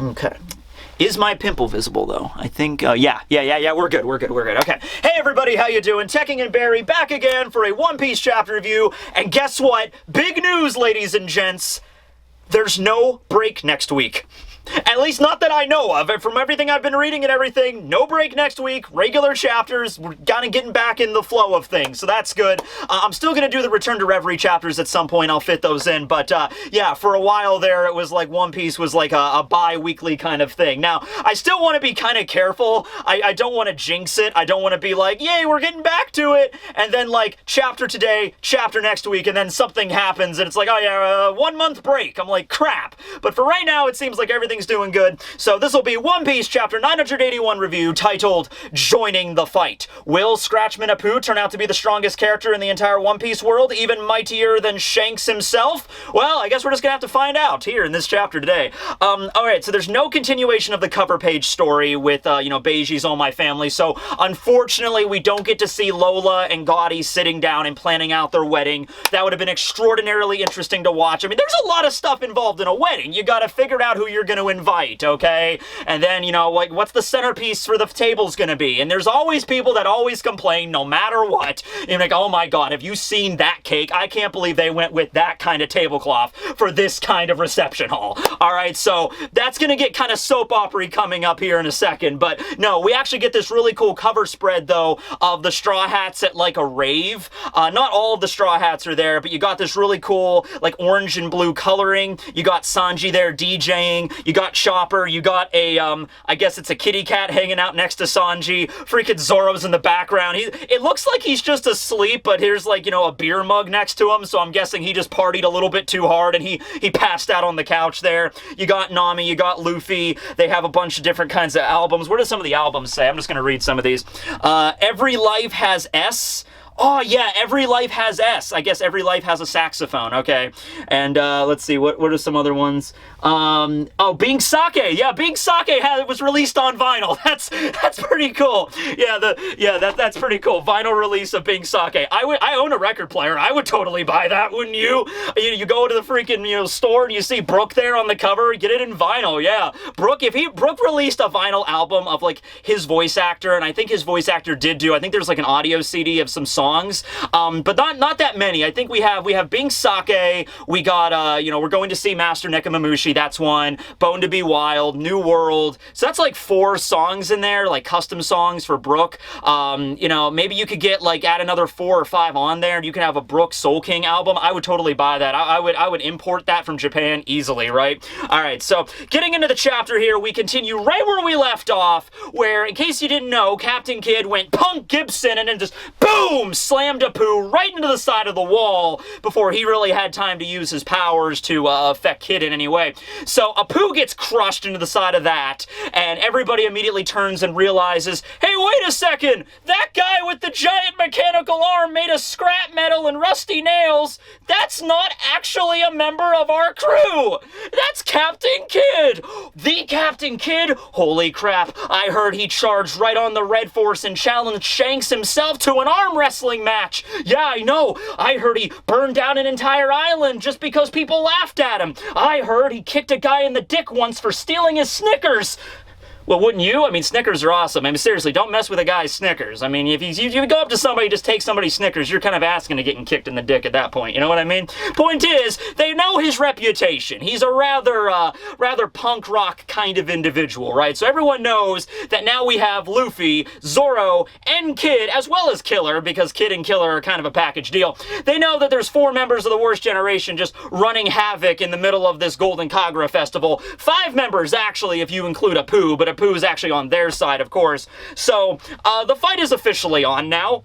Okay. Is my pimple visible, though? I think, yeah, we're good. Okay. Hey, everybody, how you doing? Tekking and Barry back again for a One Piece chapter review, and guess what? Big news, ladies and gents. There's no break next week. At least not that I know of. From everything I've been reading and everything, no break next week, regular chapters. We're kind of getting back in the flow of things, so that's good. I'm still going to do the Return to Reverie chapters at some point. I'll fit those in, but yeah, for a while there, it was like One Piece was like a bi-weekly kind of thing. Now, I still want to be kind of careful. I don't want to jinx it. I don't want to be like, yay, we're getting back to it, and then like, chapter today, chapter next week, and then something happens, and it's like, oh yeah, 1 month break. I'm like, crap. But for right now, it seems like everything's doing good. So this will be One Piece chapter 981 review titled Joining the Fight. Will Scratchman Apoo turn out to be the strongest character in the entire One Piece world, even mightier than Shanks himself? Well, I guess we're just gonna have to find out here in this chapter today. Alright, so there's no continuation of the cover page story with, Beiji's All My Family, so unfortunately we don't get to see Lola and Gotti sitting down and planning out their wedding. That would have been extraordinarily interesting to watch. I mean, there's a lot of stuff involved in a wedding. You gotta figure out who you're gonna invite, okay? And then, like, what's the centerpiece for the tables gonna be? And there's always people that always complain no matter what. You're like, oh my god, have you seen that cake? I can't believe they went with that kind of tablecloth for this kind of reception hall. Alright, so that's gonna get kind of soap opera-y coming up here in a second, but no, we actually get this really cool cover spread, though, of the Straw Hats at, like, a rave. Not all of the Straw Hats are there, but you got this really cool, like, orange and blue coloring. You got Sanji there DJing. You got Chopper, you got a, I guess it's a kitty cat hanging out next to Sanji. Freaking Zoro's in the background. It looks like he's just asleep, but here's like, a beer mug next to him, so I'm guessing he just partied a little bit too hard and he passed out on the couch there. You got Nami, you got Luffy. They have a bunch of different kinds of albums. What do some of the albums say? I'm just gonna read some of these. Every Life Has S. Oh, yeah, Every Life Has S. I guess Every Life Has a Saxophone. Okay. And, let's see, what are some other ones? Being Sake. Yeah, Being Sake was released on vinyl. That's pretty cool. Yeah, that's pretty cool. Vinyl release of Being Sake. I own a record player. I would totally buy that, wouldn't you? You go to the freaking, store and you see Brook there on the cover, get it in vinyl, yeah. Brook released a vinyl album of, like, his voice actor, and I think his voice actor I think there's, like, an audio CD of some songs, but not that many. I think we have Being Sake, we got, we're going to see Master Nekomamushi, that's one, Bone to Be Wild, New World, so that's like 4 songs in there, like custom songs for Brook. Maybe you could get, like, add another 4 or 5 on there, and you can have a Brook Soul King album. I would totally buy that. I would import that from Japan easily, right? Alright, so getting into the chapter here, we continue right where we left off, where, in case you didn't know, Captain Kidd went Punk Gibson and then just boom! Slammed Apoo right into the side of the wall before he really had time to use his powers to affect Kidd in any way. So Apoo gets crushed into the side of that, and everybody immediately turns and realizes, hey, wait a second! That guy with the giant mechanical arm made of scrap metal and rusty nails, that's not actually a member of our crew! That's Captain Kidd! The Captain Kidd? Holy crap, I heard he charged right on the Red Force and challenged Shanks himself to an arm wrestling match. Yeah, I know. I heard he burned down an entire island just because people laughed at him. I heard he kicked a guy in the dick once for stealing his Snickers. Well, wouldn't you? I mean, Snickers are awesome. I mean, seriously, don't mess with a guy's Snickers. I mean, if you go up to somebody, just take somebody's Snickers, you're kind of asking to getting kicked in the dick at that point. You know what I mean? Point is, they know his reputation. He's a rather punk rock kind of individual, right? So everyone knows that now we have Luffy, Zoro, and Kidd, as well as Killer, because Kidd and Killer are kind of a package deal. They know that there's 4 members of the Worst Generation just running havoc in the middle of this Golden Kagura festival. 5 members, actually, if you include Apoo, but Apoo is actually on their side, of course. So, the fight is officially on now.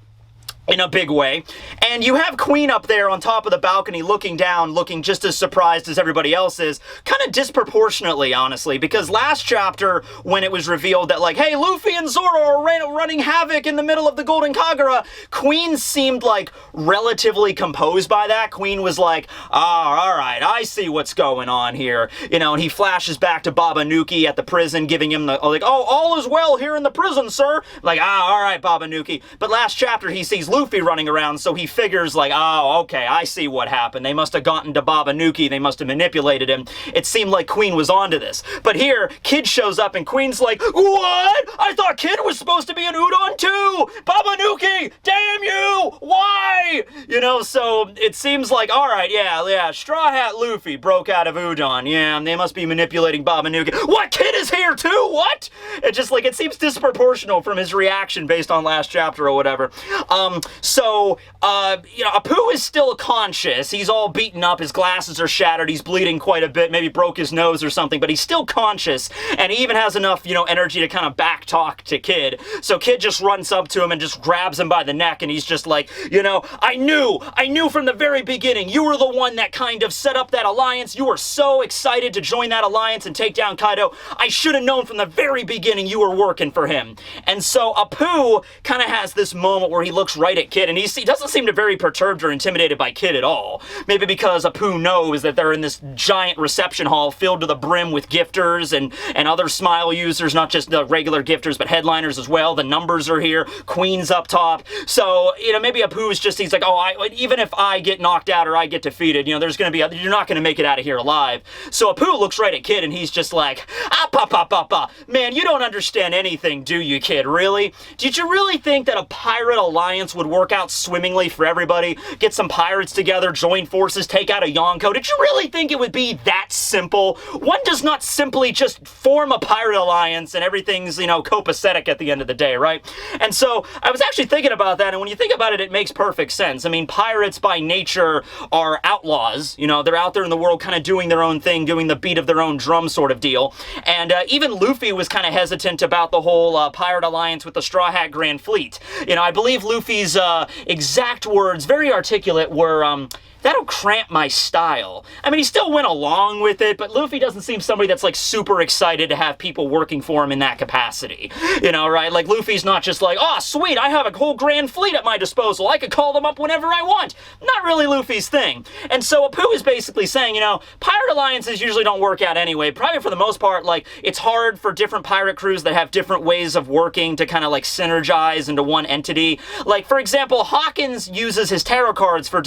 in a big way. And you have Queen up there on top of the balcony looking down, looking just as surprised as everybody else is. Kind of disproportionately, honestly, because last chapter, when it was revealed that, like, hey, Luffy and Zoro are running havoc in the middle of the Golden Kagura, Queen seemed, like, relatively composed by that. Queen was like, alright, I see what's going on here. You know, and he flashes back to Babanuki at the prison, giving him the, like, oh, all is well here in the prison, sir. Like, alright, Babanuki. But last chapter, he sees Luffy Luffy running around, so he figures like, oh, okay, I see what happened. They must have gotten to Babanuki, they must have manipulated him. It seemed like Queen was onto this. But here, Kid shows up and Queen's like, what? I thought Kid was supposed to be an Udon too! Babanuki! Damn you! Why? You know, so it seems like, alright, yeah, Straw Hat Luffy broke out of Udon. Yeah, they must be manipulating Babanuki. What? Kid is here too? What? It just like, it seems disproportional from his reaction based on last chapter or whatever. You know, Apoo is still conscious. He's all beaten up, his glasses are shattered, he's bleeding quite a bit, maybe broke his nose or something, but he's still conscious, and he even has enough, you know, energy to kind of back talk to Kid. So Kid just runs up to him and just grabs him by the neck, and he's just like, you know, I knew from the very beginning, you were the one that kind of set up that alliance, you were so excited to join that alliance and take down Kaido, I should have known from the very beginning you were working for him. And so Apoo kind of has this moment where he looks right at Kid, and he doesn't seem to very perturbed or intimidated by Kid at all. Maybe because Apoo knows that they're in this giant reception hall filled to the brim with gifters and other Smile users, not just the regular gifters, but headliners as well. The numbers are here, Queen's up top. So, you know, maybe Apoo's just, he's like, oh, even if I get knocked out or I get defeated, you know, you're not going to make it out of here alive. So Apoo looks right at Kid, and he's just like, man, you don't understand anything, do you, Kid? Really? Did you really think that a pirate alliance would work out swimmingly for everybody? Get some pirates together, join forces, take out a Yonko? Did you really think it would be that simple? One does not simply just form a pirate alliance and everything's, you know, copacetic at the end of the day, right? And so I was actually thinking about that, and when you think about it, it makes perfect sense. I mean, pirates by nature are outlaws. You know, they're out there in the world kind of doing their own thing, doing the beat of their own drum sort of deal. And even Luffy was kind of hesitant about the whole pirate alliance with the Straw Hat Grand Fleet. You know, I believe Luffy's exact words, very articulate, were, that'll cramp my style. I mean, he still went along with it, but Luffy doesn't seem somebody that's, like, super excited to have people working for him in that capacity. You know, right? Like, Luffy's not just like, oh, sweet, I have a whole grand fleet at my disposal. I could call them up whenever I want. Not really Luffy's thing. And so Apoo is basically saying, you know, pirate alliances usually don't work out anyway. Probably for the most part, like, it's hard for different pirate crews that have different ways of working to kind of, like, synergize into one entity. Like, for example, Hawkins uses his tarot cards for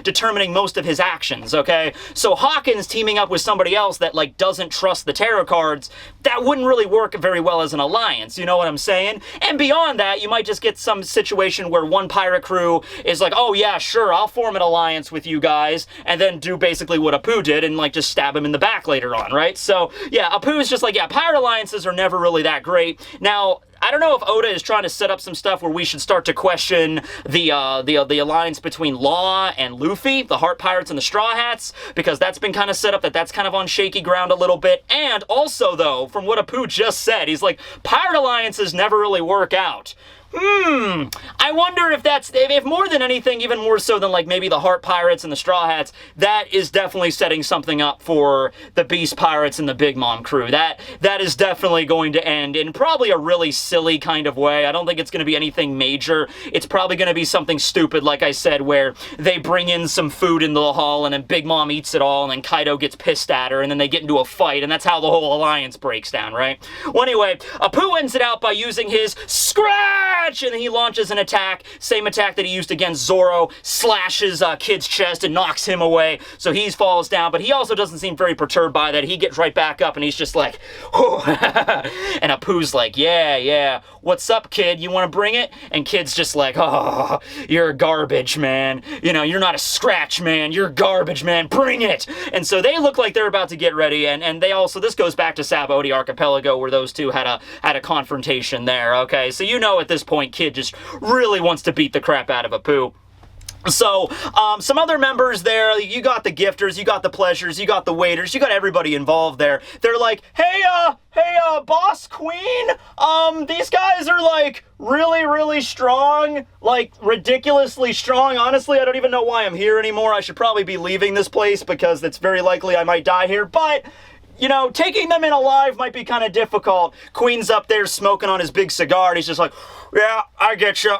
determining most of his actions, okay? So Hawkins teaming up with somebody else that, like, doesn't trust the tarot cards, that wouldn't really work very well as an alliance, you know what I'm saying? And beyond that, you might just get some situation where one pirate crew is like, oh yeah, sure, I'll form an alliance with you guys, and then do basically what Apoo did and, like, just stab him in the back later on, right? So, yeah, Apoo's just like, yeah, pirate alliances are never really that great. Now, I don't know if Oda is trying to set up some stuff where we should start to question the alliance between Law and Luffy, the Heart Pirates and the Straw Hats, because that's been kind of set up that's kind of on shaky ground a little bit. And also, though, from what Apoo just said, he's like, pirate alliances never really work out. I wonder if more than anything, even more so than, like, maybe the Heart Pirates and the Straw Hats, that is definitely setting something up for the Beast Pirates and the Big Mom crew. That is definitely going to end in probably a really silly kind of way. I don't think it's going to be anything major. It's probably going to be something stupid, like I said, where they bring in some food into the hall, and then Big Mom eats it all, and then Kaido gets pissed at her, and then they get into a fight, and that's how the whole alliance breaks down, right? Well, anyway, Apoo ends it out by using his Scratch! And then he launches an attack, same attack that he used against Zoro, slashes Kid's chest and knocks him away, so he falls down, but he also doesn't seem very perturbed by that. He gets right back up, and he's just like, whew. And Apoo's like, yeah, what's up, Kid? You want to bring it? And Kid's just like, oh, you're garbage, man. You know, you're not a scratch, man. You're garbage, man. Bring it! And so they look like they're about to get ready, and they also, this goes back to Sabaody Archipelago, where those two had a confrontation there, okay? So you know at this point, Kid just really wants to beat the crap out of Apoo. So, some other members there, you got the gifters, you got the pleasures, you got the waiters, you got everybody involved there. They're like, hey, Boss Queen, these guys are, like, really, really strong, like, ridiculously strong. Honestly, I don't even know why I'm here anymore. I should probably be leaving this place because it's very likely I might die here, but you know, taking them in alive might be kind of difficult. Queen's up there smoking on his big cigar, and he's just like, yeah, I get you.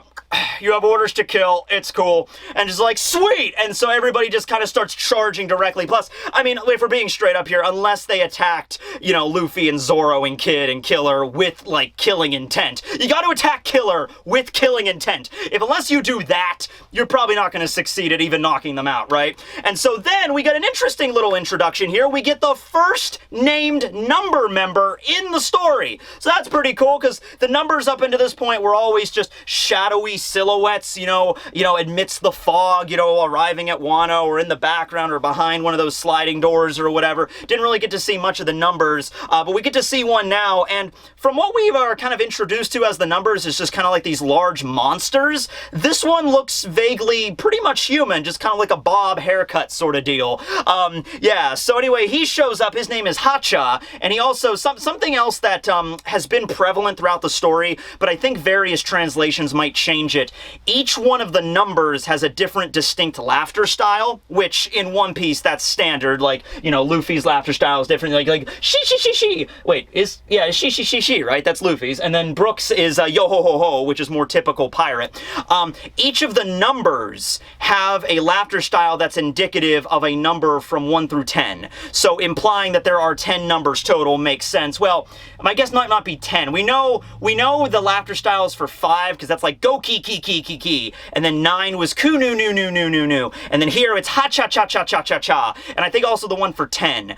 you have orders to kill, it's cool, and just like, sweet! And so everybody just kind of starts charging directly. Plus, I mean, if we're being straight up here, unless they attacked, you know, Luffy and Zoro and Kid and Killer with, like, killing intent. You gotta attack Killer with killing intent. Unless you do that, you're probably not gonna succeed at even knocking them out, right? And so then we get an interesting little introduction here. We get the first named number member in the story. So that's pretty cool, because the numbers up until this point were always just shadowy silhouettes, you know, amidst the fog, you know, arriving at Wano or in the background or behind one of those sliding doors or whatever. Didn't really get to see much of the numbers, but we get to see one now, and from what we are kind of introduced to as the numbers is just kind of like these large monsters. This one looks vaguely pretty much human, just kind of like a bob haircut sort of deal. Yeah, so anyway, he shows up. His name is Hacha, and he also, something else that has been prevalent throughout the story, but I think various translations might change it. Each one of the numbers has a different distinct laughter style, which in One Piece, that's standard. Like, you know, Luffy's laughter style is different. Like, she. Wait, she, right? That's Luffy's. And then Brooks is yo ho ho ho, which is more typical pirate. Each of the numbers have a laughter style that's indicative of a number from 1 through 10. So implying that there are 10 numbers total makes sense. Well, I guess not be 10. We know the laughter styles for 5, because that's like go ki. And then 9 was ku nu. And then here it's ha cha cha cha cha cha cha. And I think also the one for 10,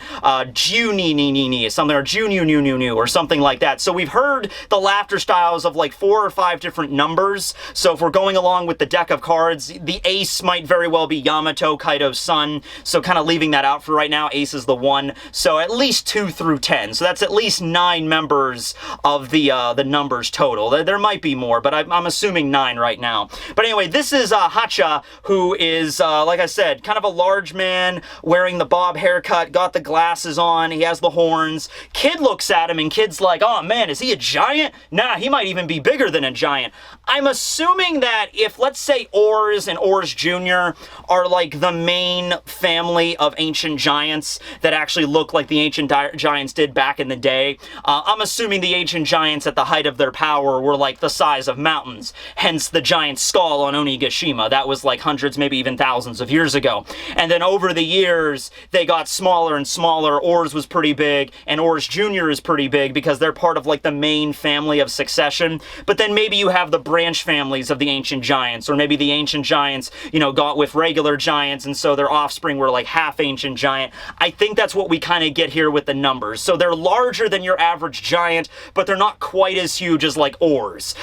ju ni something, or ju nu or something like that. So we've heard the laughter styles of like 4 or 5 different numbers. So if we're going along with the deck of cards, the ace might very well be Yamato, Kaido's son. So kind of leaving that out for right now, ace is the 1. So at least 2 through 10. So that's at least 9 members of the numbers total. There might be more, but I'm assuming 9 right now. But anyway, this is Hacha, who is, like I said, kind of a large man, wearing the bob haircut, got the glasses on, he has the horns. Kid looks at him, and Kid's like, oh man, is he a giant? Nah, he might even be bigger than a giant. I'm assuming that if, let's say, Oars and Oars Jr. are like the main family of ancient giants that actually look like the ancient giants did back in the day, I'm assuming the ancient giants at the height of their power were like the size of mountains, hence the giant skull on Onigashima. That was like hundreds, maybe even thousands of years ago. And then over the years, they got smaller and smaller. Oars was pretty big, and Oars Jr. is pretty big because they're part of like the main family of succession. But then maybe you have the branch families of the ancient giants, or maybe the ancient giants, you know, got with regular giants, and so their offspring were like half ancient giant. I think that's what we kind of get here with the numbers. So they're larger than your average giant, but they're not quite as huge as like Oars.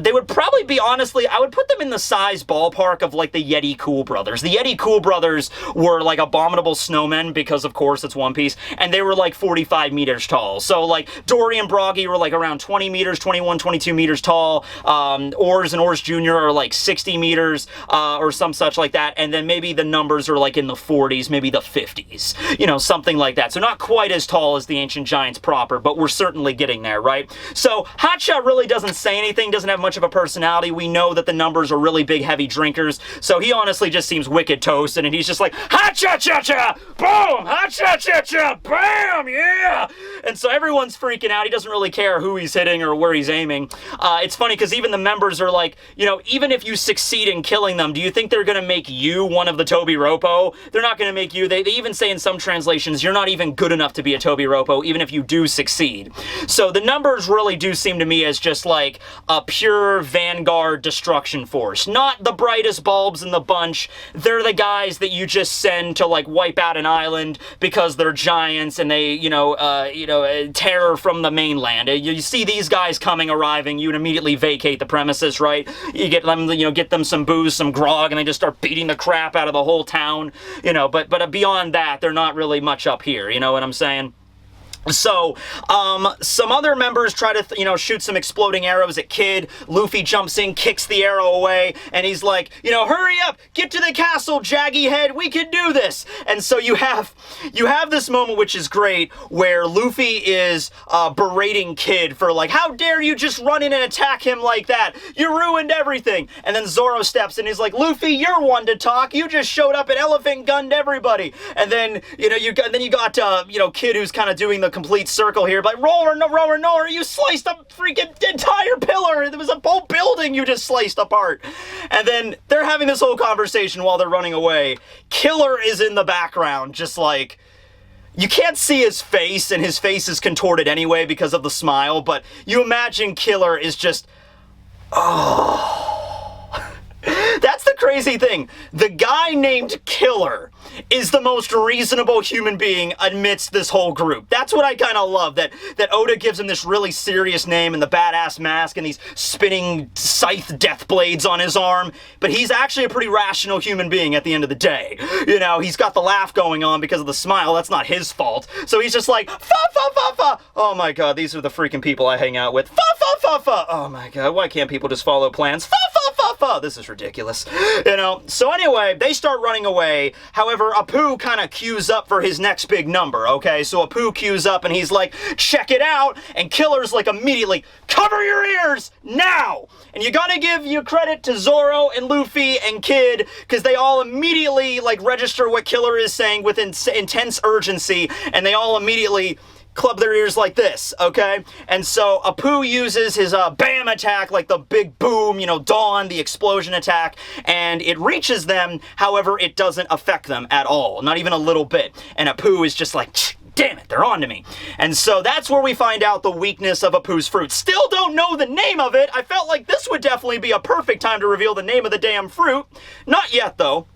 They would probably be, honestly, I would put them in the size ballpark of like the Yeti Cool Brothers. The Yeti Cool Brothers were like abominable snowmen because, of course, it's One Piece, and they were like 45 meters tall. So like Dory and Broggy were like around 20 meters, 21, 22 meters tall. Oars and Oars Jr. are like 60 meters or some such like that, and then maybe the numbers are like in the 40s, maybe the 50s, you know, something like that. So not quite as tall as the ancient giants proper, but we're certainly getting there, right? So Hotshot really doesn't say anything, doesn't have much of a personality. We know that the numbers are really big, heavy drinkers, so he honestly just seems wicked toasted, and he's just like, ha-cha-cha-cha, boom, ha-cha-cha-cha, bam, yeah! And so everyone's freaking out. He doesn't really care who he's hitting or where he's aiming. It's funny because even the members are like, you know, even if you succeed in killing them, do you think they're going to make you one of the Tobi Roppo? They're not going to make you. They even say in some translations, you're not even good enough to be a Tobi Roppo, even if you do succeed. So the numbers really do seem to me as just like a pure vanguard destruction force. Not the brightest bulbs in the bunch. They're the guys that you just send to like wipe out an island because they're giants and they, terror from the mainland. You see these guys arriving, you'd immediately vacate the premises, right? You get them, get them some booze, some grog, and they just start beating the crap out of the whole town, but beyond that, they're not really much up here, you know what I'm saying? So, some other members try to, shoot some exploding arrows at Kid. Luffy jumps in, kicks the arrow away, and he's like, hurry up, get to the castle, Jaggy Head, we can do this. And so you have this moment, which is great, where Luffy is, berating Kid for like, how dare you just run in and attack him like that? You ruined everything. And then Zoro steps in, he's like, Luffy, you're one to talk, you just showed up and elephant gunned everybody. And then, you got, Kid who's kind of doing the complete circle here, but roller, no, roller, no, you sliced a freaking entire pillar. There was a whole building you just sliced apart. And then they're having this whole conversation while they're running away. Killer is in the background, just like, you can't see his face, and his face is contorted anyway because of the smile, but you imagine Killer is just, oh. That's the crazy thing. The guy named Killer is the most reasonable human being amidst this whole group. That's what I kind of love, that Oda gives him this really serious name and the badass mask and these spinning scythe death blades on his arm, but he's actually a pretty rational human being at the end of the day. You know, he's got the laugh going on because of the smile. That's not his fault. So he's just like, fa fa fa fa. Oh my god, these are the freaking people I hang out with. Fa fa fa fa. Oh my god, why can't people just follow plans? Fa fa fa fa. This is ridiculous. You know, so anyway, they start running away. However, Apoo kind of queues up for his next big number, okay? So Apoo queues up and he's like, check it out, and Killer's like immediately, cover your ears now! And you gotta give your credit to Zoro and Luffy and Kid, because they all immediately like register what Killer is saying with intense urgency, and they all immediately club their ears like this, okay? And so Apoo uses his BAM attack, like the big boom, you know, dawn, the explosion attack, and it reaches them. However, it doesn't affect them at all, not even a little bit. And Apoo is just like, damn it, they're on to me. And so that's where we find out the weakness of Apoo's fruit. Still don't know the name of it. I felt like this would definitely be a perfect time to reveal the name of the damn fruit. Not yet, though.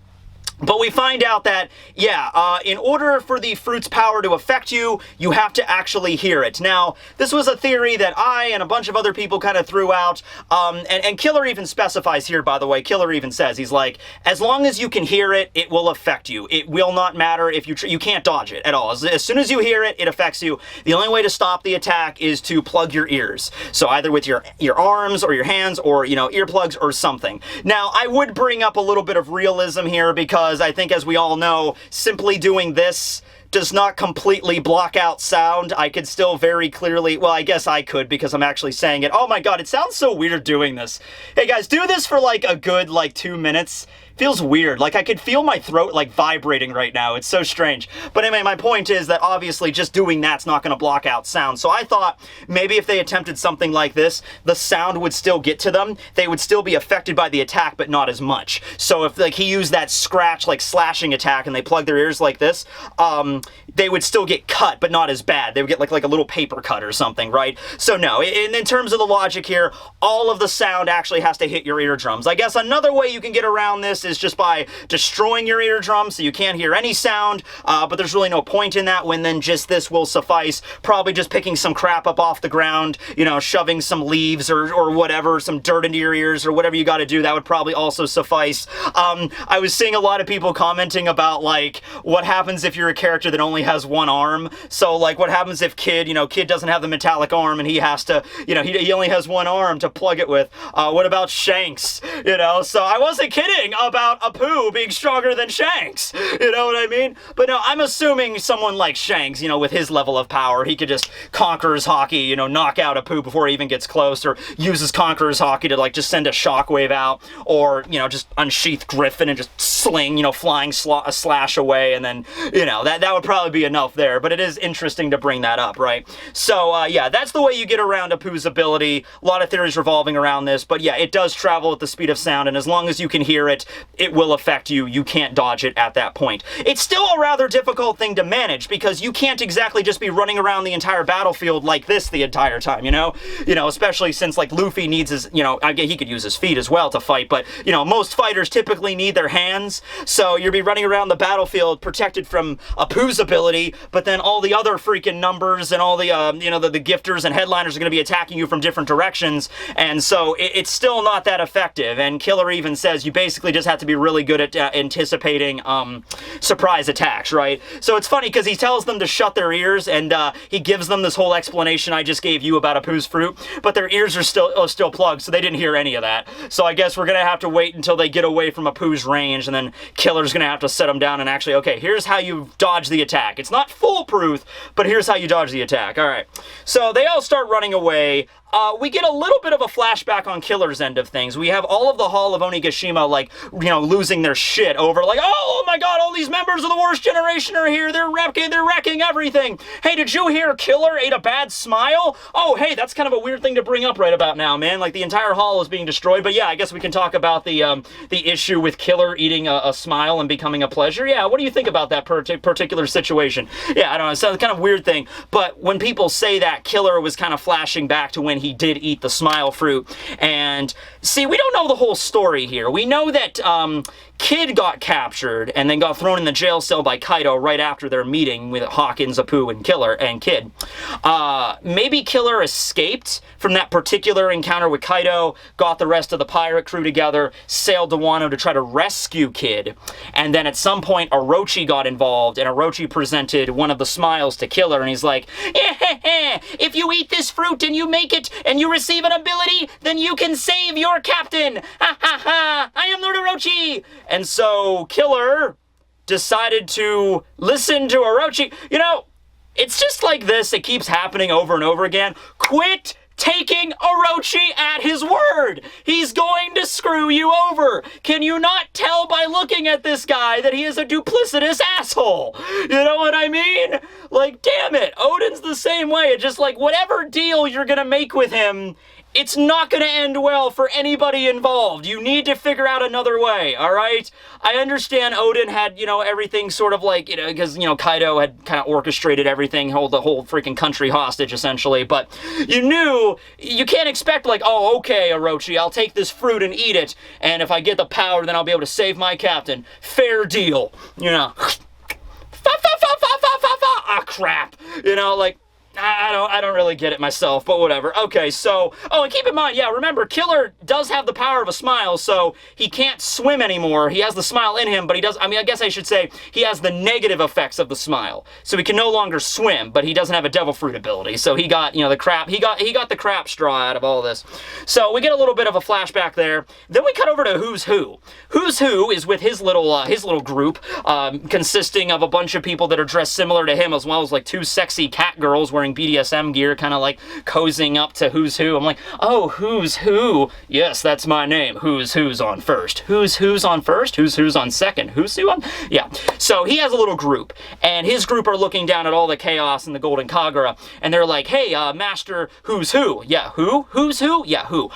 But we find out that, yeah, in order for the fruit's power to affect you, you have to actually hear it. Now, this was a theory that I and a bunch of other people kind of threw out, and Killer even specifies here, by the way. Killer even says, he's like, as long as you can hear it, it will affect you. It will not matter if you can't dodge it at all. As soon as you hear it, it affects you. The only way to stop the attack is to plug your ears. So either with your arms or your hands or, you know, earplugs or something. Now, I would bring up a little bit of realism here because I think, as we all know, simply doing this does not completely block out sound. I could still very clearly, well, I guess I could because I'm actually saying it. Oh my god, it sounds so weird doing this. Hey guys, do this for like a good, 2 minutes. Feels weird. Like I could feel my throat like vibrating right now. It's so strange. But anyway, my point is that obviously just doing that's not going to block out sound. So I thought maybe if they attempted something like this, the sound would still get to them. They would still be affected by the attack, but not as much. So if like he used that scratch, like slashing attack, and they plug their ears like this, they would still get cut, but not as bad. They would get like a little paper cut or something, right? So no, in terms of the logic here, all of the sound actually has to hit your eardrums. I guess another way you can get around this is just by destroying your eardrums so you can't hear any sound, but there's really no point in that when then just this will suffice. Probably just picking some crap up off the ground, you know, shoving some leaves or whatever, some dirt into your ears or whatever you got to do, that would probably also suffice. I was seeing a lot of people commenting about, like, what happens if you're a character that only has one arm. So, like, what happens if Kid doesn't have the metallic arm and he has to, you know, he only has one arm to plug it with. What about Shanks? You know, so I wasn't kidding about Apoo being stronger than Shanks. You know what I mean? But no, I'm assuming someone like Shanks, you know, with his level of power, he could just Conqueror's Haki, you know, knock out Apoo before he even gets close, or uses Conqueror's Haki to, like, just send a shockwave out, or, you know, just unsheath Griffin and just sling, you know, flying a slash away, and then, you know, that would probably be enough there. But it is interesting to bring that up, right? So, yeah, that's the way you get around Apoo's ability. A lot of theories revolving around this, but yeah, it does travel at the speed of sound, and as long as you can hear it, it will affect you. You can't dodge it at that point. It's still a rather difficult thing to manage because you can't exactly just be running around the entire battlefield like this the entire time, you know? You know, especially since, like, Luffy needs his, you know, he could use his feet as well to fight, but, you know, most fighters typically need their hands, so you'll be running around the battlefield protected from Apoo's ability, but then all the other freaking numbers and all the, you know, the gifters and headliners are going to be attacking you from different directions, and so it's still not that effective, and Killer even says you basically just have to be really good at anticipating surprise attacks, right? So it's funny because he tells them to shut their ears, and he gives them this whole explanation I just gave you about Apoo's fruit, but their ears are still plugged, so they didn't hear any of that. So I guess we're gonna have to wait until they get away from Apoo's range, and then Killer's gonna have to set them down and actually, okay, here's how you dodge the attack. It's not foolproof, but here's how you dodge the attack. All right. So they all start running away. we get a little bit of a flashback on Killer's end of things. We have all of the Hall of Onigashima, like, you know, losing their shit over, like, oh my god, all these members of the worst generation are here, they're wrecking everything. Hey, did you hear Killer ate a bad smile? Oh, hey, that's kind of a weird thing to bring up right about now, man. Like, the entire hall is being destroyed, but yeah, I guess we can talk about the issue with Killer eating a smile and becoming a pleasure. Yeah, what do you think about that particular situation? Yeah, I don't know, it's kind of weird thing, but when people say that, Killer was kind of flashing back to when he did eat the smile fruit. And see, we don't know the whole story here. We know that Kid got captured and then got thrown in the jail cell by Kaido right after their meeting with Hawkins, Apoo, and Killer and Kid. Maybe Killer escaped from that particular encounter with Kaido, got the rest of the pirate crew together, sailed to Wano to try to rescue Kid, and then at some point Orochi got involved, and Orochi presented one of the smiles to Killer, and he's like, if you eat this fruit and you make it and you receive an ability, then you can save your captain. Ha ha ha! I am Lord Orochi. And so Killer decided to listen to Orochi. You know, it's just like this. It keeps happening over and over again. Quit taking Orochi at his word. He's going to screw you over. Can you not tell by looking at this guy that he is a duplicitous asshole? You know what I mean? Like, damn it. Odin's the same way. It's just like, whatever deal you're gonna make with him, it's not going to end well for anybody involved. You need to figure out another way, all right? I understand Odin had, you know, everything sort of like, you know, because, you know, Kaido had kind of orchestrated everything, hold the whole freaking country hostage, essentially, but you knew, you can't expect, like, oh, okay, Orochi, I'll take this fruit and eat it, and if I get the power, then I'll be able to save my captain. Fair deal, you know. Ah, crap. You know, like, I don't really get it myself, but whatever. Okay, so, oh, and keep in mind, yeah, remember, Killer does have the power of a smile, so he can't swim anymore. He has the smile in him, but he does, I mean, I guess I should say, he has the negative effects of the smile. So he can no longer swim, but he doesn't have a devil fruit ability. So he got, you know, the crap, he got the crap straw out of all this. So we get a little bit of a flashback there. Then we cut over to Who's Who. Who's Who is with his little group, consisting of a bunch of people that are dressed similar to him, as well as like two sexy cat girls wearing BDSM gear, kind of like cozying up to Who's Who. I'm like, oh, Who's Who? Yes, that's my name. Who's on first? Who's on first? Who's on second? Who's Who on? Yeah. So he has a little group, and his group are looking down at all the chaos in the Golden Kagura, and they're like, hey, Master Who's Who? Yeah, who? Who's Who? Yeah, who?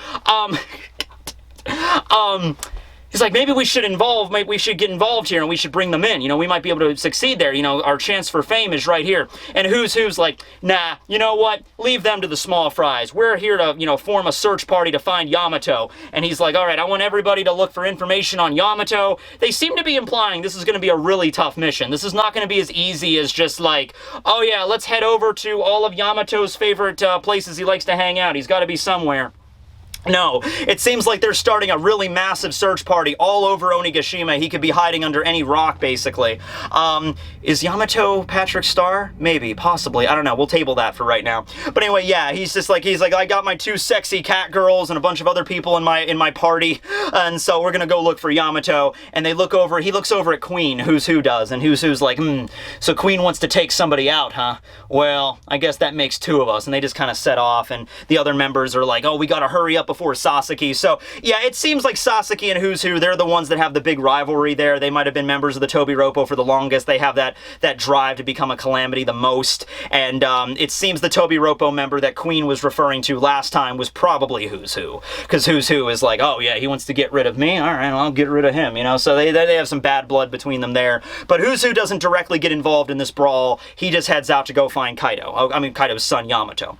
He's like, maybe we should get involved here and we should bring them in. You know, we might be able to succeed there. You know, our chance for fame is right here. And Who's like, nah, you know what? Leave them to the small fries. We're here to, you know, form a search party to find Yamato. And he's like, all right, I want everybody to look for information on Yamato. They seem to be implying this is going to be a really tough mission. This is not going to be as easy as just like, oh yeah, let's head over to all of Yamato's favorite places he likes to hang out. He's got to be somewhere. No, it seems like they're starting a really massive search party all over Onigashima. He could be hiding under any rock, basically. Is Yamato Patrick Star? Maybe, possibly. I don't know. We'll table that for right now. But anyway, yeah, he's like, I got my two sexy cat girls and a bunch of other people in my party, and so we're gonna go look for Yamato. And he looks over at Queen, Who's Who does, and Who's like, so Queen wants to take somebody out, huh? Well, I guess that makes two of us. And they just kind of set off, and the other members are like, oh, we gotta hurry up before Sasaki. So yeah, it seems like Sasaki and Who's Who, they're the ones that have the big rivalry there. They might have been members of the Tobiroppo for the longest. They have that drive to become a calamity the most. And it seems the Tobiroppo member that Queen was referring to last time was probably Who's Who. Because Who's Who is like, oh yeah, he wants to get rid of me. All right, I'll get rid of him. You know, so they have some bad blood between them there. But Who's Who doesn't directly get involved in this brawl. He just heads out to go find Kaido. I mean, Kaido's son, Yamato.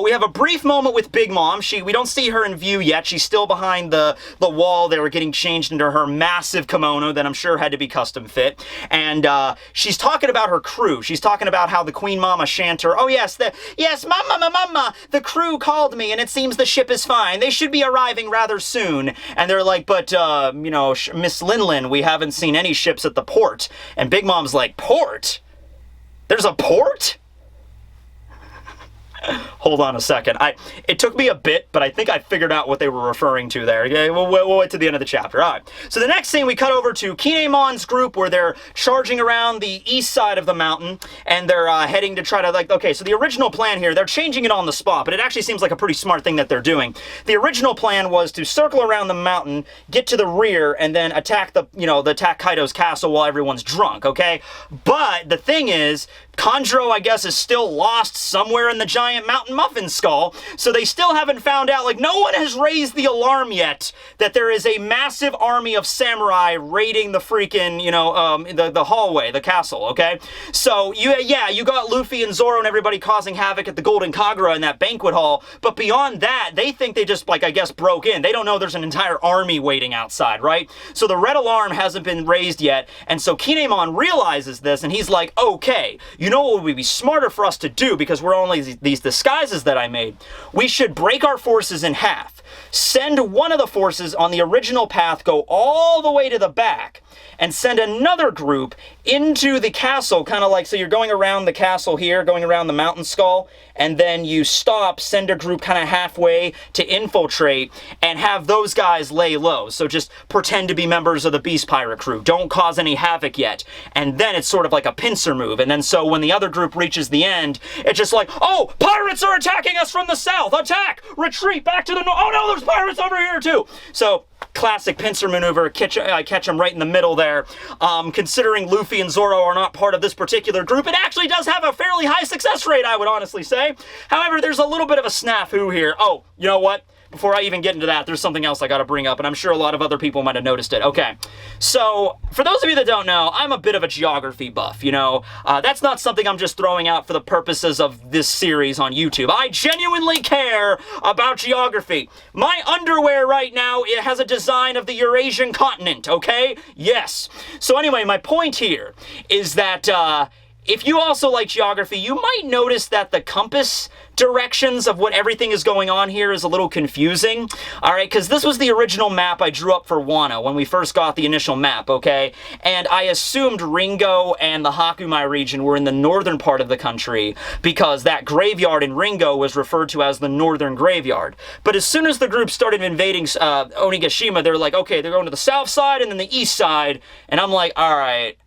We have a brief moment with Big Mom. We don't see her in view yet. She's still behind the wall. They were getting changed into her massive kimono that I'm sure had to be custom fit. And she's talking about her crew. She's talking about how the Queen Mama Shanter, oh yes, mama, the crew called me and it seems the ship is fine. They should be arriving rather soon. And they're like, but, you know, Miss Linlin, we haven't seen any ships at the port. And Big Mom's like, port? There's a port? Hold on a second. It took me a bit, but I think I figured out what they were referring to there. Okay, we'll wait to the end of the chapter. All right. So the next scene, we cut over to Kinemon's group where they're charging around the east side of the mountain, and they're heading to try to, like, okay, so the original plan here, they're changing it on the spot, but it actually seems like a pretty smart thing that they're doing. The original plan was to circle around the mountain, get to the rear, and then attack attack Kaido's castle while everyone's drunk, okay? But the thing is, Kanjuro, I guess, is still lost somewhere in the giant mountain muffin skull, so they still haven't found out, like, no one has raised the alarm yet that there is a massive army of samurai raiding the freaking, the hallway, the castle, okay? So, you got Luffy and Zoro and everybody causing havoc at the Golden Kagura in that banquet hall, but beyond that, they think they just, like, I guess, broke in. They don't know there's an entire army waiting outside, right? So the red alarm hasn't been raised yet, and so Kinemon realizes this, and he's like, okay, you know what would be smarter for us to do, because we're only these disguises that I made? We should break our forces in half. Send one of the forces on the original path, go all the way to the back, and send another group into the castle, kind of like, so you're going around the castle here, going around the mountain skull, and then you stop, send a group kind of halfway to infiltrate, and have those guys lay low. So just pretend to be members of the Beast Pirate crew. Don't cause any havoc yet. And then it's sort of like a pincer move. And then so when the other group reaches the end, it's just like, oh, pirates are attacking us from the south! Attack! Retreat back to the north! Oh no, there's pirates over here too! So, classic pincer maneuver, catch them right in the middle there. Considering Luffy and Zoro are not part of this particular group, it actually does have a fairly high success rate, I would honestly say. However, there's a little bit of a snafu here. Oh, you know what? Before I even get into that, there's something else I gotta bring up, and I'm sure a lot of other people might have noticed it. Okay, so, for those of you that don't know, I'm a bit of a geography buff, That's not something I'm just throwing out for the purposes of this series on YouTube. I genuinely care about geography. My underwear right now, it has a design of the Eurasian continent, okay? Yes. So anyway, my point here is that, if you also like geography, you might notice that the compass directions of what everything is going on here is a little confusing. Alright, because this was the original map I drew up for Wano when we first got the initial map, okay? And I assumed Ringo and the Hakumai region were in the northern part of the country because that graveyard in Ringo was referred to as the Northern Graveyard. But as soon as the group started invading Onigashima, they were like, okay, they're going to the south side and then the east side, and I'm like, alright,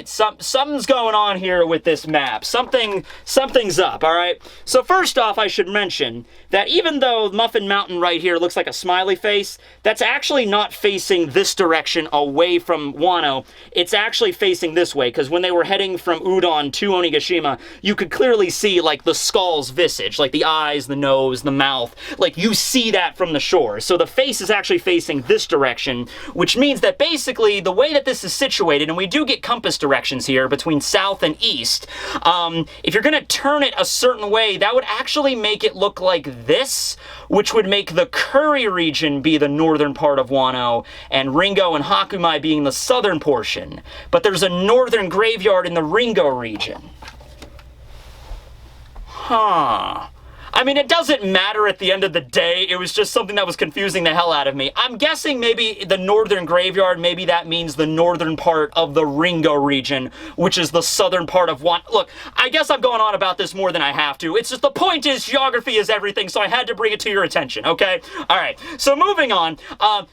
something's going on here with this map. Something's up, alright? So first off, I should mention that even though Muffin Mountain right here looks like a smiley face, that's actually not facing this direction away from Wano. It's actually facing this way, because when they were heading from Udon to Onigashima, you could clearly see, like, the skull's visage, like the eyes, the nose, the mouth. Like, you see that from the shore. So the face is actually facing this direction, which means that basically the way that this is situated, and we do get compass directions here between south and east, if you're going to turn it a certain way, that would actually make it look like this, which would make the Curry region be the northern part of Wano, and Ringo and Hakumai being the southern portion. But there's a northern graveyard in the Ringo region. Huh. I mean, it doesn't matter at the end of the day. It was just something that was confusing the hell out of me. I'm guessing maybe the northern graveyard, maybe that means the northern part of the Ringo region, which is the southern part of one. Look, I guess I'm going on about this more than I have to. It's just the point is geography is everything, so I had to bring it to your attention, okay? All right, so moving on.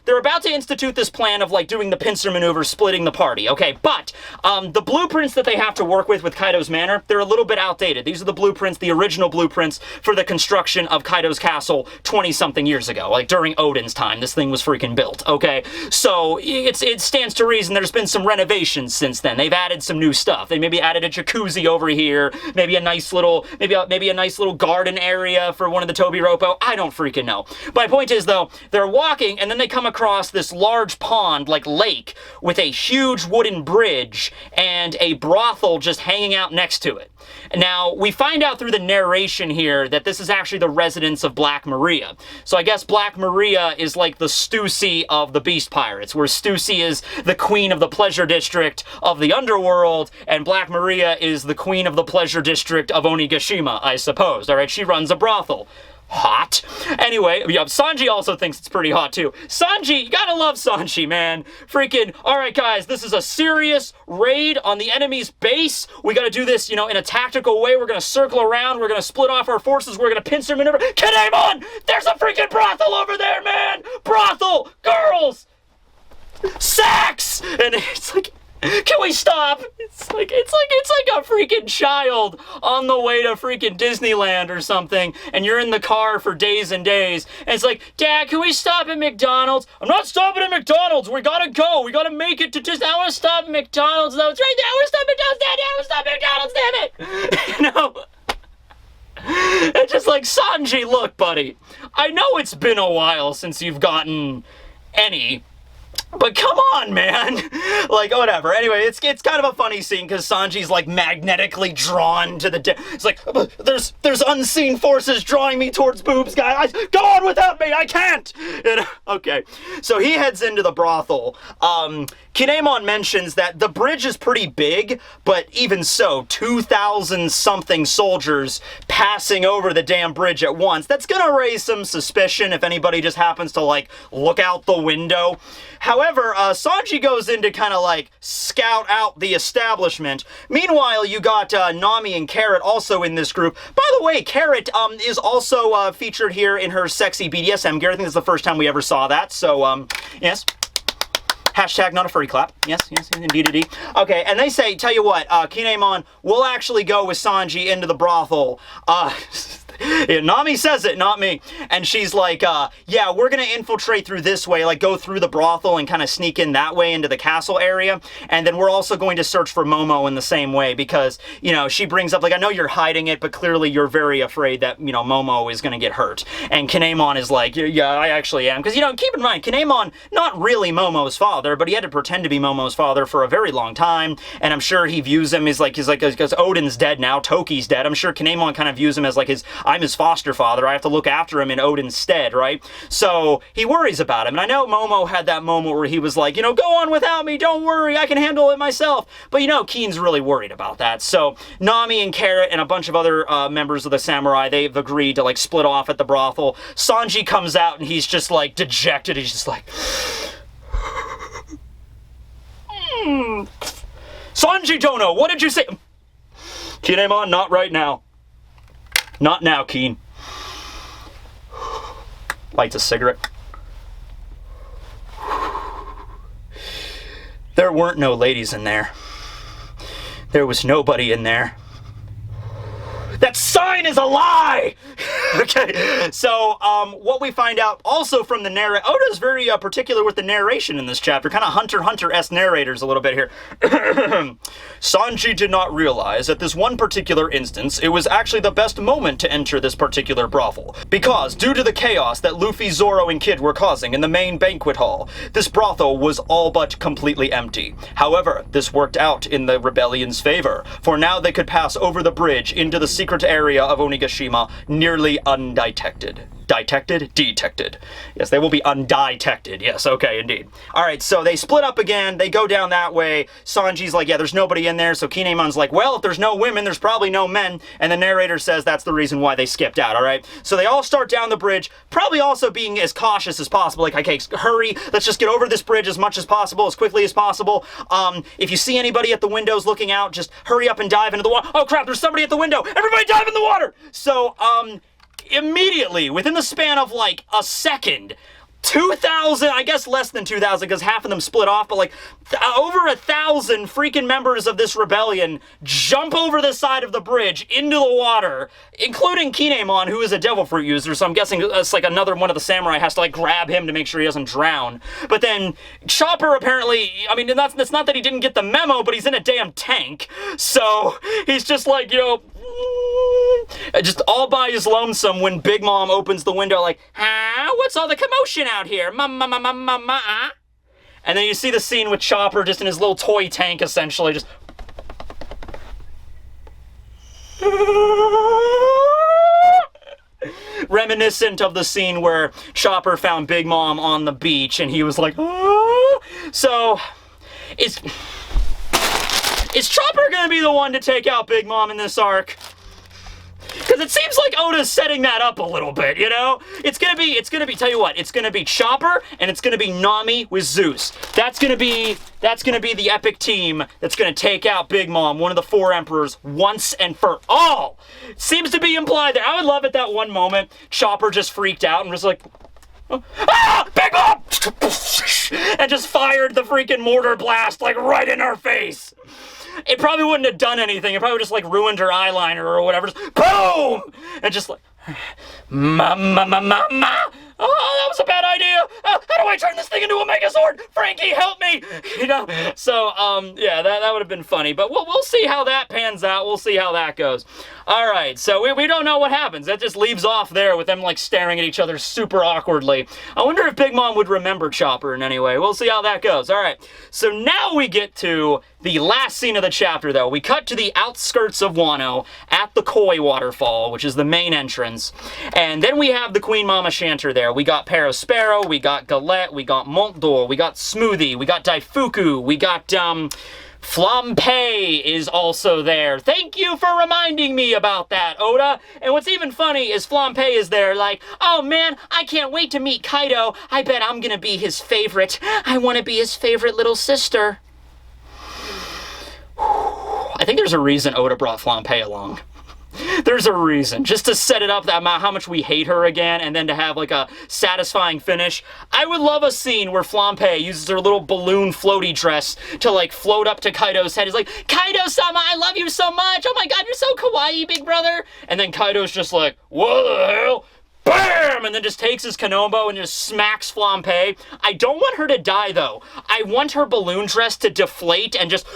They're about to institute this plan of, like, doing the pincer maneuver, splitting the party, okay? But the blueprints that they have to work with Kaido's Manor, they're a little bit outdated. These are the blueprints, the original blueprints for the construction of Kaido's castle 20-something years ago. Like, during Odin's time, this thing was freaking built, okay? So, it stands to reason there's been some renovations since then. They've added some new stuff. They maybe added a jacuzzi over here, maybe a nice little, maybe a nice little garden area for one of the Tobiropo. I don't freaking know. My point is, though, they're walking, and then they come across this large pond, like lake, with a huge wooden bridge, and a brothel just hanging out next to it. Now, we find out through the narration here that this is actually the residence of Black Maria. So I guess Black Maria is like the Stussy of the Beast Pirates, where Stussy is the queen of the pleasure district of the underworld, and Black Maria is the queen of the pleasure district of Onigashima, I suppose. Alright, she runs a brothel. hot. Anyway, yeah, Sanji also thinks it's pretty hot too. Sanji, you gotta love Sanji, man. Freaking, alright guys, this is a serious raid on the enemy's base. We gotta do this, you know, in a tactical way. We're gonna circle around, we're gonna split off our forces, we're gonna pincer maneuver. Kinemon! There's a freaking brothel over there, man! Brothel! Girls! Sex! And it's like, can we stop? It's like a freaking child on the way to freaking Disneyland or something, and you're in the car for days and days, and it's like, Dad, can we stop at McDonald's? I'm not stopping at McDonald's. We gotta go. We gotta make it to Disney. I want to stop at McDonald's. No, it's right there. I want to stop at McDonald's, Daddy. I want to stop at McDonald's, damn it. You know? It's just like, Sanji, look, buddy. I know it's been a while since you've gotten any, but come on, man. Like, whatever. Anyway, it's kind of a funny scene because Sanji's like magnetically drawn to the it's like, there's unseen forces drawing me towards boobs, guys. Go on without me. I can't. You know? Okay. So he heads into the brothel. Kinemon mentions that the bridge is pretty big, but even so, 2,000 something soldiers passing over the damn bridge at once. That's gonna raise some suspicion if anybody just happens to like look out the window. However, Sanji goes in to kind of like scout out the establishment. Meanwhile, you got Nami and Carrot also in this group. By the way, Carrot is also featured here in her sexy BDSM gear. I think this is the first time we ever saw that. So, yes. Hashtag not a furry clap. Yes, indeed. Okay, and they say, tell you what, Kinemon, we'll actually go with Sanji into the brothel. Yeah, Nami says it, not me. And she's like, yeah, we're gonna infiltrate through this way, like go through the brothel and kind of sneak in that way into the castle area. And then we're also going to search for Momo in the same way because, you know, she brings up, like, I know you're hiding it, but clearly you're very afraid that, you know, Momo is gonna get hurt. And Kinemon is like, yeah, I actually am. Because, you know, keep in mind, Kinemon, not really Momo's father, but he had to pretend to be Momo's father for a very long time. And I'm sure he views him as like, because Odin's dead now, Toki's dead. I'm sure Kinemon kind of views him as like I'm his foster father, I have to look after him in Odin's stead, right? So he worries about him. And I know Momo had that moment where he was like, you know, go on without me, don't worry, I can handle it myself. But you know, Keen's really worried about that. So Nami and Carrot and a bunch of other members of the samurai, they've agreed to like split off at the brothel. Sanji comes out and he's just like dejected. He's just like, Sanji Dono, what did you say? Kinemon, not right now. Not now, Keen. Lights a cigarette. There weren't no ladies in there. There was nobody in there. That sign is a lie! Okay, so what we find out also from the narrator, Oda's very particular with the narration in this chapter, kind of Hunter x Hunter-esque narrators a little bit here. Sanji did not realize at this one particular instance it was actually the best moment to enter this particular brothel, because due to the chaos that Luffy, Zoro, and Kid were causing in the main banquet hall, this brothel was all but completely empty. However, this worked out in the rebellion's favor, for now they could pass over the bridge into the secret area of Onigashima nearly undetected. Detected. Yes, they will be undetected. Yes, okay, indeed. Alright, so they split up again, they go down that way. Sanji's like, yeah, there's nobody in there, so Kinemon's like, well, if there's no women, there's probably no men, and the narrator says that's the reason why they skipped out, alright? So they all start down the bridge, probably also being as cautious as possible, like, okay, hurry, let's just get over this bridge as much as possible, as quickly as possible. If you see anybody at the windows looking out, just hurry up and dive into the water. Oh crap, there's somebody at the window! Everybody dive in the water! So, immediately, within the span of like a second, 2,000, I guess less than 2,000 because half of them split off, but like over 1,000 freaking members of this rebellion jump over the side of the bridge into the water, including Kinemon, who is a devil fruit user, so I'm guessing it's like another one of the samurai has to like grab him to make sure he doesn't drown. But then Chopper apparently, I mean, that's not that he didn't get the memo, but he's in a damn tank, so he's just like, you know, just all by his lonesome when Big Mom opens the window like, huh? What's all the commotion out here? And then you see the scene with Chopper just in his little toy tank, essentially, just... reminiscent of the scene where Chopper found Big Mom on the beach and he was like, ah! So, is Chopper gonna be the one to take out Big Mom in this arc? Because Because it seems like Oda's setting that up a little bit, you know? It's gonna be, tell you what, it's gonna be Chopper, and it's gonna be Nami with Zeus. That's gonna be the epic team that's gonna take out Big Mom, one of the 4 emperors, once and for all. Seems to be implied there. I would love at that one moment, Chopper just freaked out and was like, ah! Big Mom! And just fired the freaking mortar blast, like, right in her face. It probably wouldn't have done anything. It probably just, like, ruined her eyeliner or whatever. Just, boom! And just, like, ma. Oh, that was a bad idea. How do I turn this thing into a Megazord? Frankie, help me! You know? So, yeah, that would have been funny. But we'll see how that pans out. We'll see how that goes. All right, so we don't know what happens. That just leaves off there with them, like, staring at each other super awkwardly. I wonder if Big Mom would remember Chopper in any way. We'll see how that goes. All right, so now we get to the last scene of the chapter, though. We cut to the outskirts of Wano at the Koi waterfall, which is the main entrance. And then we have the Queen Mama Shanter there. We got Perospero, we got Galette, we got Montdor, we got Smoothie, we got Daifuku, we got, Flampe is also there. Thank you for reminding me about that, Oda. And what's even funny is Flampe is there like, oh man, I can't wait to meet Kaido. I bet I'm gonna be his favorite. I want to be his favorite little sister. I think there's a reason Oda brought Flampe along. There's a reason. Just to set it up, that how much we hate her again, and then to have, like, a satisfying finish. I would love a scene where Flampe uses her little balloon floaty dress to, like, float up to Kaido's head. He's like, Kaido-sama, I love you so much! Oh my god, you're so kawaii, big brother! And then Kaido's just like, what the hell? BAM! And then just takes his Kanombo and just smacks Flampe. I don't want her to die, though. I want her balloon dress to deflate and just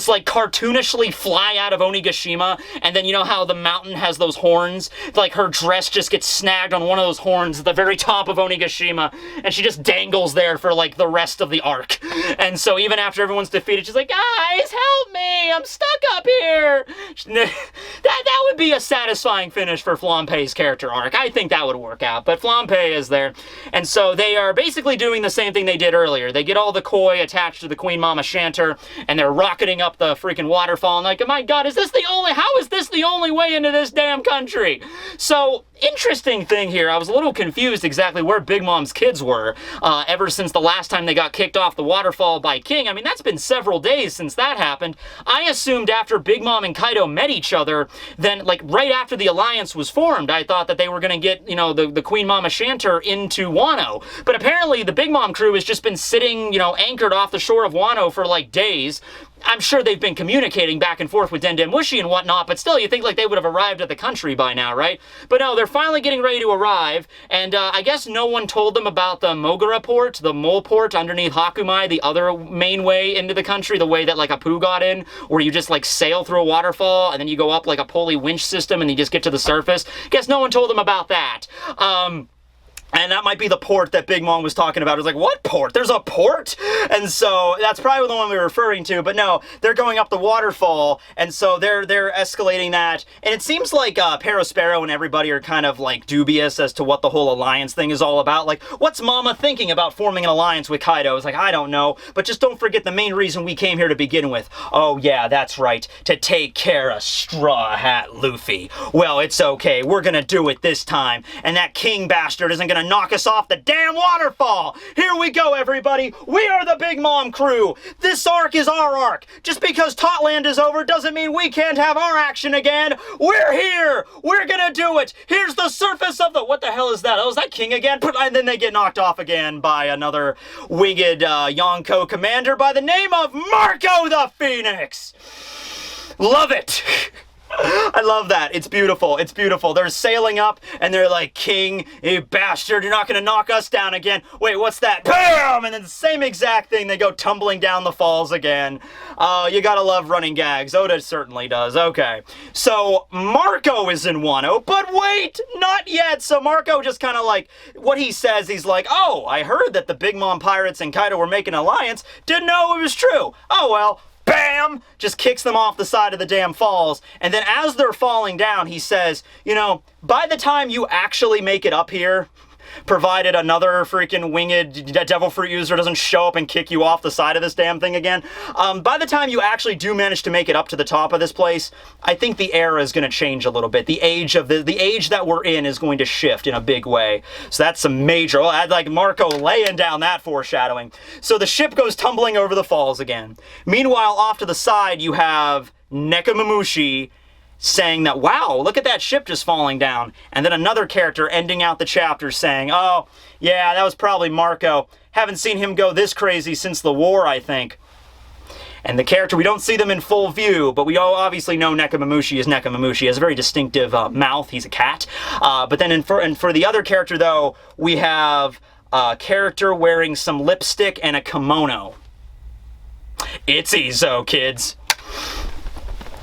like cartoonishly fly out of Onigashima, and then you know how the mountain has those horns? Like her dress just gets snagged on one of those horns at the very top of Onigashima, and she just dangles there for like the rest of the arc. And so even after everyone's defeated, she's like, guys, help me, I'm stuck up here. That would be a satisfying finish for Flampe's character arc. I think that would work out, but Flampe is there. And so they are basically doing the same thing they did earlier. They get all the koi attached to the Queen Mama Shanter, and they're rocketing up the freaking waterfall, and like, oh my god, how is this the only way into this damn country? So, interesting thing here, I was a little confused exactly where Big Mom's kids were, ever since the last time they got kicked off the waterfall by King. I mean, that's been several days since that happened. I assumed after Big Mom and Kaido met each other, then, like, right after the alliance was formed, I thought that they were gonna get, you know, the Queen Mama Shanter into Wano. But apparently, the Big Mom crew has just been sitting, you know, anchored off the shore of Wano for, like, days. I'm sure they've been communicating back and forth with Dendemushi and whatnot, but still, you think like they would have arrived at the country by now, right? But no, they're finally getting ready to arrive, and I guess no one told them about the Mogura port, the mole port underneath Hakumai, the other main way into the country, the way that like Apoo got in, where you just like sail through a waterfall, and then you go up like a pulley winch system, and you just get to the surface. Guess no one told them about that. And that might be the port that Big Mom was talking about. It was like, what port? There's a port? And so that's probably the one we were referring to. But no, they're going up the waterfall, and so they're escalating that. And it seems like Perospero and everybody are kind of like dubious as to what the whole alliance thing is all about. Like, what's Mama thinking about forming an alliance with Kaido? It's like, I don't know. But just don't forget the main reason we came here to begin with. Oh yeah, that's right. To take care of Straw Hat Luffy. Well, it's okay. We're gonna do it this time. And that King bastard isn't gonna knock us off the damn waterfall. Here we go, everybody. We are the Big Mom crew. This arc is our arc. Just because Totland is over doesn't mean we can't have our action again. We're here. We're gonna do it. Here's the surface of the... What the hell is that? Oh, is that King again? And then they get knocked off again by another winged Yonko commander by the name of Marco the Phoenix. Love it. I love that. It's beautiful. It's beautiful. They're sailing up, and they're like, King, you bastard, you're not going to knock us down again. Wait, what's that? BAM! And then the same exact thing. They go tumbling down the falls again. You gotta love running gags. Oda certainly does. Okay. So, Marco is in Wano, but wait, not yet. So Marco just kind of like, what he says, he's like, oh, I heard that the Big Mom Pirates and Kaido were making an alliance. Didn't know it was true. Oh, well. Bam! Just kicks them off the side of the damn falls. And then as they're falling down, he says, you know, by the time you actually make it up here, provided another freaking winged devil fruit user doesn't show up and kick you off the side of this damn thing again. By the time you actually do manage to make it up to the top of this place, I think the era is going to change a little bit. The age of the age that we're in is going to shift in a big way. So that's some major, well, I'd like Marco laying down that foreshadowing. So the ship goes tumbling over the falls again. Meanwhile, off to the side, you have Nekomamushi saying that, wow, look at that ship just falling down. And then another character ending out the chapter saying, oh, yeah, that was probably Marco. Haven't seen him go this crazy since the war, I think. And the character, we don't see them in full view, but we all obviously know Nekomamushi is Nekomamushi. He has a very distinctive mouth. He's a cat. But then for the other character, though, we have a character wearing some lipstick and a kimono. It's Izo, kids.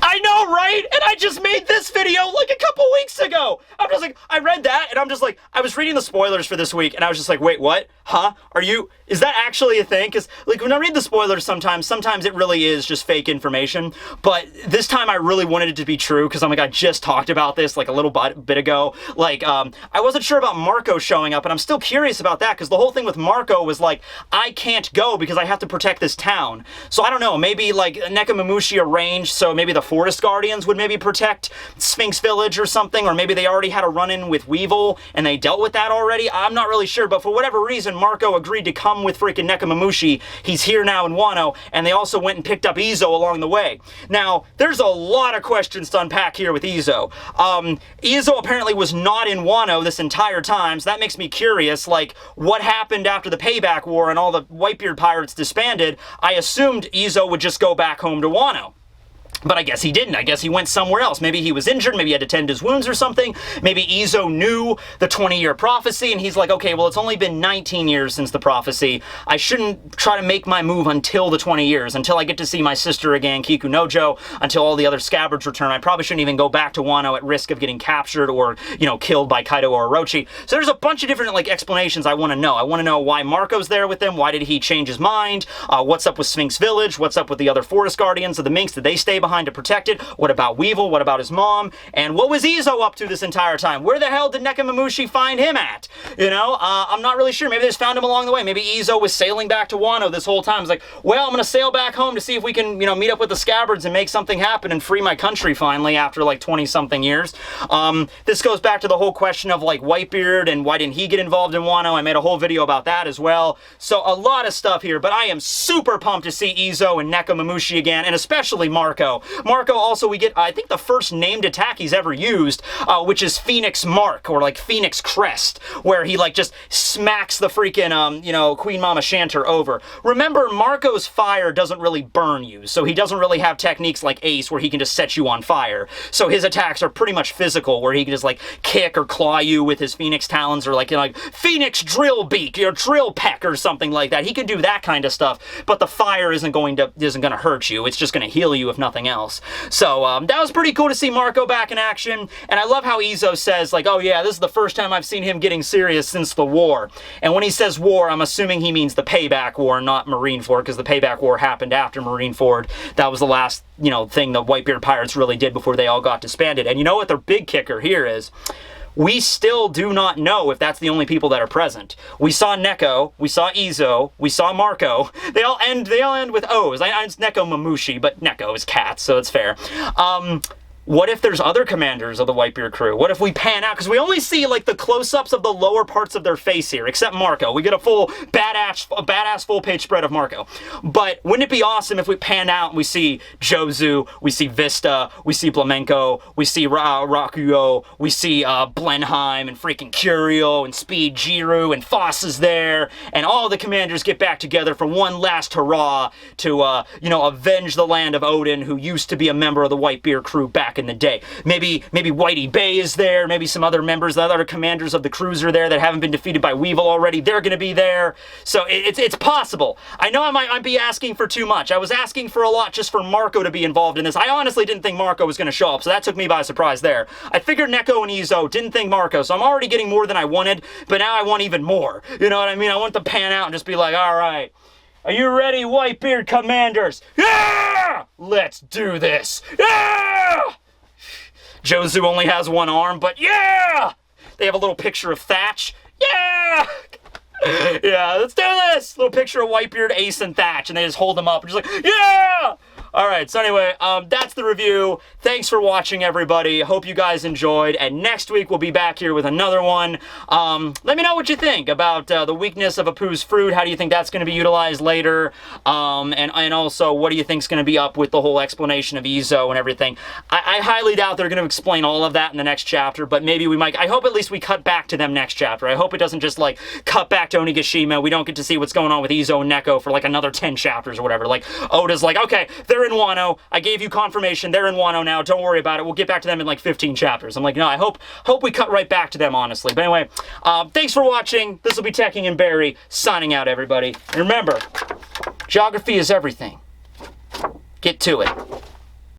I know, right? And I just made this video like a couple weeks ago. I'm just like, I read that, and I'm just like, I was reading the spoilers for this week, and I was just like, wait, what? Huh? Is that actually a thing? Because, like, when I read the spoilers sometimes it really is just fake information. But this time I really wanted it to be true, because I'm like, I just talked about this, like, a little bit ago. Like, I wasn't sure about Marco showing up, and I'm still curious about that, because the whole thing with Marco was like, I can't go because I have to protect this town. So I don't know, maybe, like, Nekomamushi arranged so maybe the Forest Guardians would maybe protect Sphinx Village or something, or maybe they already had a run-in with Weevil, and they dealt with that already. I'm not really sure, but for whatever reason, Marco agreed to come with freaking Nekomamushi. He's here now in Wano, and they also went and picked up Izo along the way. Now, there's a lot of questions to unpack here with Izo. Izo apparently was not in Wano this entire time, so that makes me curious, like, what happened after the Payback War and all the Whitebeard pirates disbanded? I assumed Izo would just go back home to Wano. But I guess he didn't. I guess he went somewhere else. Maybe he was injured. Maybe he had to tend his wounds or something. Maybe Izo knew the 20-year prophecy, and he's like, okay, well, it's only been 19 years since the prophecy. I shouldn't try to make my move until the 20 years, until I get to see my sister again, Kikunojo, until all the other scabbards return. I probably shouldn't even go back to Wano at risk of getting captured or, you know, killed by Kaido or Orochi. So there's a bunch of different, like, explanations I want to know. I want to know why Marco's there with them. Why did he change his mind? What's up with Sphinx Village? What's up with the other Forest Guardians of the Minx? Did they stay behind to protect it? What about Weevil? What about his mom? And what was Izo up to this entire time? Where the hell did Nekomamushi find him at? You know, I'm not really sure. Maybe they just found him along the way. Maybe Izo was sailing back to Wano this whole time. It's like, well, I'm going to sail back home to see if we can, you know, meet up with the scabbards and make something happen and free my country finally after like 20-something years. This goes back to the whole question of like Whitebeard and why didn't he get involved in Wano? I made a whole video about that as well. So a lot of stuff here, but I am super pumped to see Izo and Nekomamushi again, and especially Marco. Marco also, we get, I think, the first named attack he's ever used, which is Phoenix Mark, or like Phoenix Crest, where he like just smacks the freaking, you know, Queen Mama Shanter over. Remember, Marco's fire doesn't really burn you, so he doesn't really have techniques like Ace where he can just set you on fire. So his attacks are pretty much physical, where he can just like kick or claw you with his Phoenix Talons, or like, you know, like Phoenix Drill Beak, or Drill Peck, or something like that. He can do that kind of stuff, but the fire isn't going to hurt you. It's just going to heal you if nothing else. So that was pretty cool to see Marco back in action, and I love how Izo says, like, oh yeah, this is the first time I've seen him getting serious since the war. And when he says war, I'm assuming he means the Payback War, not Marineford, because the Payback War happened after Marineford. That was the last, you know, thing the Whitebeard pirates really did before they all got disbanded. And you know what their big kicker here is? We still do not know if that's the only people that are present. We saw Neko, we saw Izo, we saw Marco. They all end with O's. It's Nekomamushi, but Neko is cats, so it's fair. What if there's other commanders of the Whitebeard crew? What if we pan out? Because we only see, like, the close-ups of the lower parts of their face here, except Marco. We get a full badass full-page spread of Marco. But wouldn't it be awesome if we pan out and we see Jozu, we see Vista, we see Flamenco, we see Rakuyo, we see Blenheim, and freaking Curio, and Speed Jiru, and Foss is there, and all the commanders get back together for one last hurrah to, you know, avenge the land of Odin, who used to be a member of the Whitebeard crew back in the day. Maybe Whitey Bay is there, maybe some other members, the other commanders of the crews are there that haven't been defeated by Weevil already. They're going to be there. So it's possible. I know I might be asking for too much. I was asking for a lot just for Marco to be involved in this. I honestly didn't think Marco was going to show up, so that took me by surprise there. I figured Neko and Izo, didn't think Marco, so I'm already getting more than I wanted, but now I want even more. You know what I mean? I want to pan out and just be like, all right, are you ready, Whitebeard commanders? Yeah! Let's do this. Yeah! Jozu only has one arm, but yeah! They have a little picture of Thatch. Yeah! yeah! Yeah, let's do this! Little picture of Whitebeard, Ace, and Thatch, and they just hold them up and just like, yeah! Alright, so anyway, that's the review. Thanks for watching, everybody. Hope you guys enjoyed, and next week we'll be back here with another one. Let me know what you think about the weakness of Apoo's fruit. How do you think that's going to be utilized later? And also, what do you think is going to be up with the whole explanation of Izo and everything? I highly doubt they're going to explain all of that in the next chapter, but maybe we might. I hope at least we cut back to them next chapter. I hope it doesn't just, like, cut back to Onigashima. We don't get to see what's going on with Izo and Neko for, like, another 10 chapters or whatever. Like, Oda's like, okay, they're in Wano. I gave you confirmation. They're in Wano now. Don't worry about it. We'll get back to them in like 15 chapters. I'm like, no, I hope we cut right back to them, honestly. But anyway, thanks for watching. This will be Tekking and Barry signing out, everybody. And remember, geography is everything. Get to it.